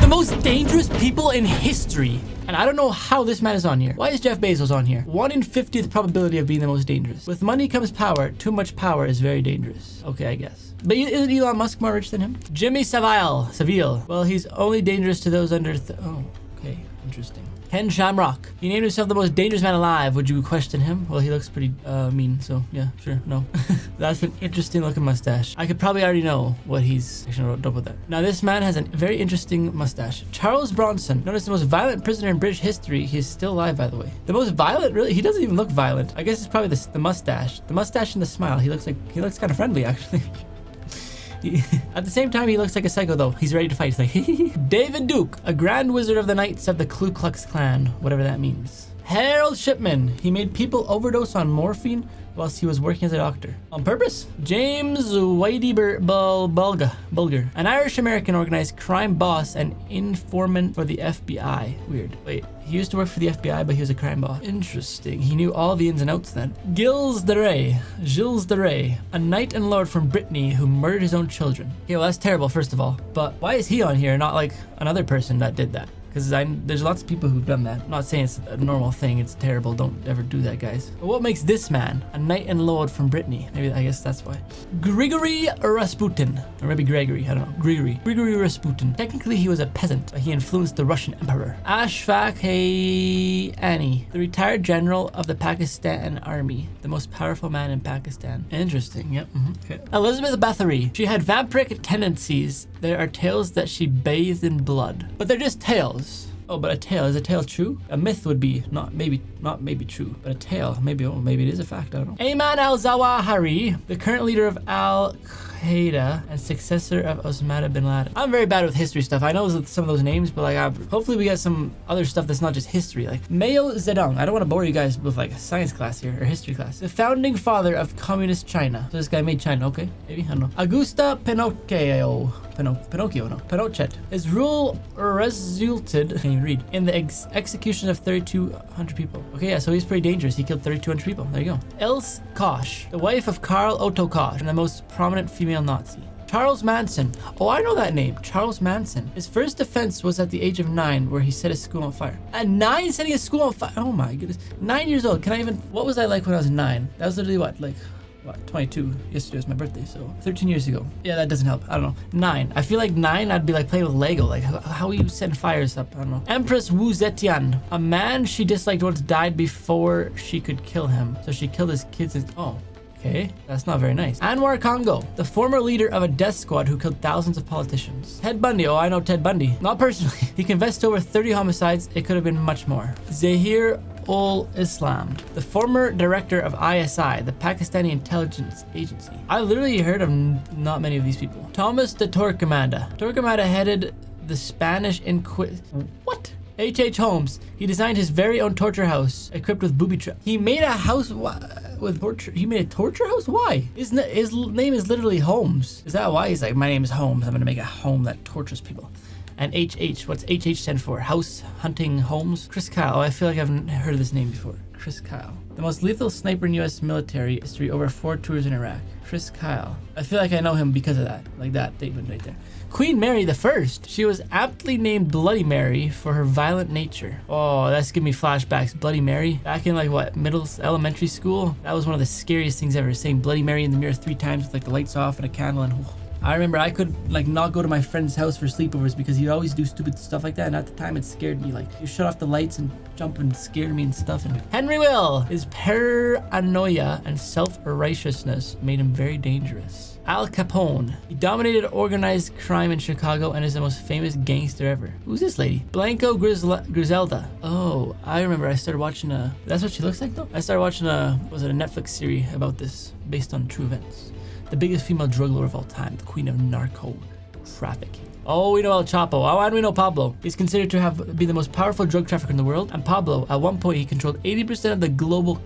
The most dangerous people in history. And I don't know how this man is on here. Why is Jeff Bezos on here? 1 in 50th probability of being the most dangerous. With money comes power. Too much power is very dangerous. Okay, I guess. But isn't Elon Musk more rich than him? Jimmy Savile. Well, he's only dangerous to those under... Oh, okay. Interesting. Ken Shamrock. He named himself the most dangerous man alive. Would you question him? Well, he looks pretty mean, so yeah, sure, no. That's an interesting looking mustache. I could probably already know what he's... Actually, don't put that. Now, this man has a very interesting mustache. Charles Bronson. Known as the most violent prisoner in British history. He's still alive, by the way. The most violent? Really? He doesn't even look violent. I guess it's probably the mustache. The mustache and the smile. He looks kind of friendly, actually. At the same time, he looks like a psycho, though. He's ready to fight. He's like, David Duke, a grand wizard of the Knights of the Ku Klux Klan, whatever that means. Harold Shipman. He made people overdose on morphine whilst he was working as a doctor. On purpose? James Whitey Bulger, an Irish-American organized crime boss and informant for the FBI. Weird. Wait, he used to work for the FBI, but he was a crime boss. Interesting. He knew all the ins and outs then. Gilles de Rais, a knight and lord from Brittany who murdered his own children. Okay, well, that's terrible, first of all. But why is he on here, not like another person that did that? Because there's lots of people who've done that. I'm not saying it's a normal thing. It's terrible. Don't ever do that, guys. But what makes this man a knight and lord from Brittany? Maybe, I guess that's why. Grigory Rasputin. Or maybe Gregory. I don't know. Grigory Rasputin. Technically, he was a peasant, but he influenced the Russian emperor. Ashfaq Hayani, the retired general of the Pakistan army. The most powerful man in Pakistan. Interesting. Yep. Okay. Elizabeth Bathory. She had vampiric tendencies. There are tales that she bathed in blood. But they're just tales. Oh, but a tale, is a tale true? A myth would be not maybe true, but a tale, maybe it is a fact, I don't know. Ayman al-Zawahiri, the current leader of Al-Qaeda and successor of Osama bin Laden. I'm very bad with history stuff. I know some of those names, but like, hopefully we get some other stuff that's not just history, like Mao Zedong. I don't want to bore you guys with like a science class here, or history class. The founding father of communist China. So this guy made China, okay, maybe, I don't know. Augusta Pinochet. His rule resulted, can't even read, in the execution of 3,200 people. Okay, yeah, so he's pretty dangerous. He killed 3,200 people. There you go. Else Koch, the wife of Karl Otto Koch, and the most prominent female Nazi. Charles Manson. Oh, I know that name. Charles Manson. His first offense was at the age of 9, where he set his school on fire. At 9, setting his school on fire? Oh my goodness. 9 years old. Can I even... What was I like when I was 9? That was literally what? Like... What, 22. Yesterday was my birthday, so 13 years ago. Yeah, that doesn't help. I don't know. 9. I feel like 9, I'd be like playing with Lego. Like, how are you setting fires up? I don't know. Empress Wu Zetian. A man she disliked once died before she could kill him. So she killed his kids and... Oh. Okay, that's not very nice. Anwar Congo, the former leader of a death squad who killed thousands of politicians. Ted Bundy. Oh, I know Ted Bundy. Not personally. He confessed to over 30 homicides. It could have been much more. Zahir Islam, the former director of ISI, the Pakistani intelligence agency. I literally heard of not many of these people. Thomas de Torquemada. Torquemada headed the Spanish Inquisition. What? H.H. Holmes. He designed his very own torture house, equipped with booby traps. He made a house with torture. He made a torture house? Why? His name is literally Holmes. Is that why? He's like, my name is Holmes. I'm gonna make a home that tortures people. And HH, what's HH stand for? House Hunting Holmes? Chris Kyle. Oh, I feel like I've heard of this name before. Chris Kyle. The most lethal sniper in U.S. military history, over 4 tours in Iraq. Chris Kyle. I feel like I know him because of that. Like that statement right there. Queen Mary I. She was aptly named Bloody Mary for her violent nature. Oh, that's giving me flashbacks. Bloody Mary. Back in like what, elementary school? That was one of the scariest things ever. Saying Bloody Mary in the mirror 3 times with like the lights off and a candle and... I remember I could like not go to my friend's house for sleepovers because he'd always do stupid stuff like that, and at the time it scared me. Like, you shut off the lights and jump and scared me and stuff. And Henry Will, his paranoia and self-righteousness made him very dangerous. Al Capone, he dominated organized crime in Chicago and is the most famous gangster ever. Who's this lady? Blanco Griselda. Oh, I remember I started watching that's what she looks like though? I started watching was it a Netflix series about this based on true events. The biggest female drug lord of all time, the queen of narco trafficking. Oh, we know El Chapo. Oh, and we know Pablo. He's considered to have been the most powerful drug trafficker in the world. And Pablo, at one point, he controlled 80% of the global...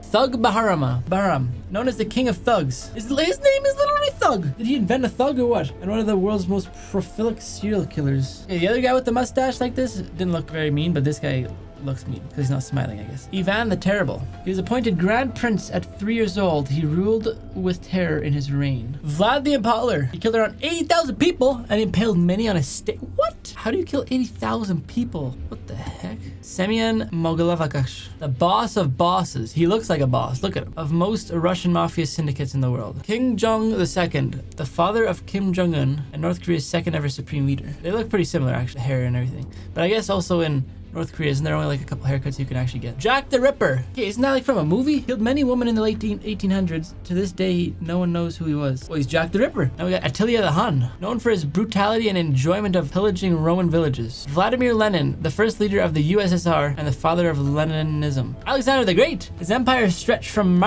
Thug Bahram, known as the king of thugs. His name is literally Thug. Did he invent a thug or what? And one of the world's most prolific serial killers. Okay, the other guy with the mustache like this didn't look very mean, but this guy looks mean because he's not smiling, I guess. Ivan the Terrible. He was appointed Grand Prince at 3 years old. He ruled with terror in his reign. Vlad the Impaler. He killed around 80,000 people and impaled many on a stake. What? How do you kill 80,000 people? What the heck? Semyon Mogilevich, the boss of bosses. He looks like a boss. Look at him. Of most Russian mafia syndicates in the world. Kim Jong II, the father of Kim Jong-un and North Korea's second ever supreme leader. They look pretty similar, actually, hair and everything. But I guess also in North Korea, isn't there only like a couple haircuts you can actually get? Jack the Ripper. Okay, isn't that like from a movie? Killed many women in the late 1800s. To this day, no one knows who he was. Well, he's Jack the Ripper. Now we got Attila the Hun, known for his brutality and enjoyment of pillaging Roman villages. Vladimir Lenin, the first leader of the USSR and the father of Leninism. Alexander the Great. His empire stretched from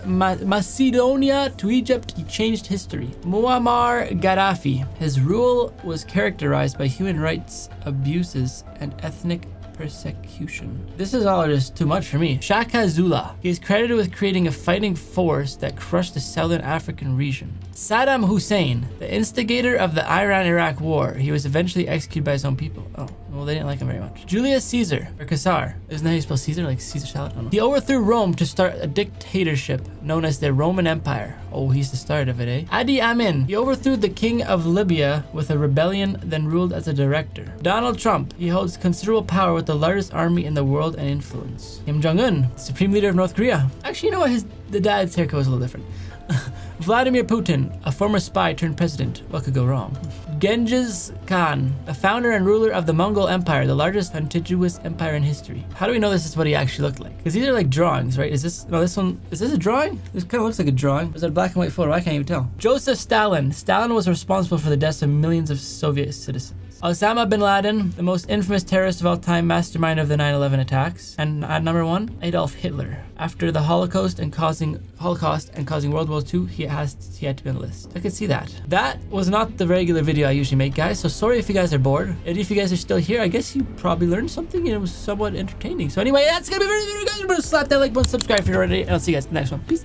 Macedonia to Egypt. He changed history. Muammar Gaddafi. His rule was characterized by human rights abuses and ethnic persecution. This is all just too much for me. Shaka Zulu. He is credited with creating a fighting force that crushed the southern African region. Saddam Hussein, the instigator of the Iran-Iraq war. He was eventually executed by his own people. Oh, well, they didn't like him very much. Julius Caesar, or Caesar. Isn't that how you spell Caesar? Like Caesar salad? I don't know. He overthrew Rome to start a dictatorship known as the Roman Empire. Oh, he's the start of it, eh? Idi Amin. He overthrew the king of Libya with a rebellion, then ruled as a director. Donald Trump. He holds considerable power with the largest army in the world and influence. Kim Jong-un, supreme leader of North Korea. Actually, you know what? The dad's haircut was a little different. Vladimir Putin, a former spy turned president. What could go wrong? Genghis Khan, the founder and ruler of the Mongol Empire, the largest contiguous empire in history. How do we know this is what he actually looked like? Because these are like drawings, right? Is this a drawing? This kind of looks like a drawing. Is that a black and white photo? I can't even tell. Joseph Stalin. Stalin was responsible for the deaths of millions of Soviet citizens. Osama bin Laden, the most infamous terrorist of all time, mastermind of the 9/11 attacks. And at number 1, Adolf Hitler. After the Holocaust and causing World War II, he had to be on the list. I could see that. That was not the regular video I usually make, guys. So sorry if you guys are bored. And if you guys are still here, I guess you probably learned something and it was somewhat entertaining. So anyway, that's gonna be very, very good. Remember to slap that like button, subscribe if you're already, and I'll see you guys in the next one. Peace.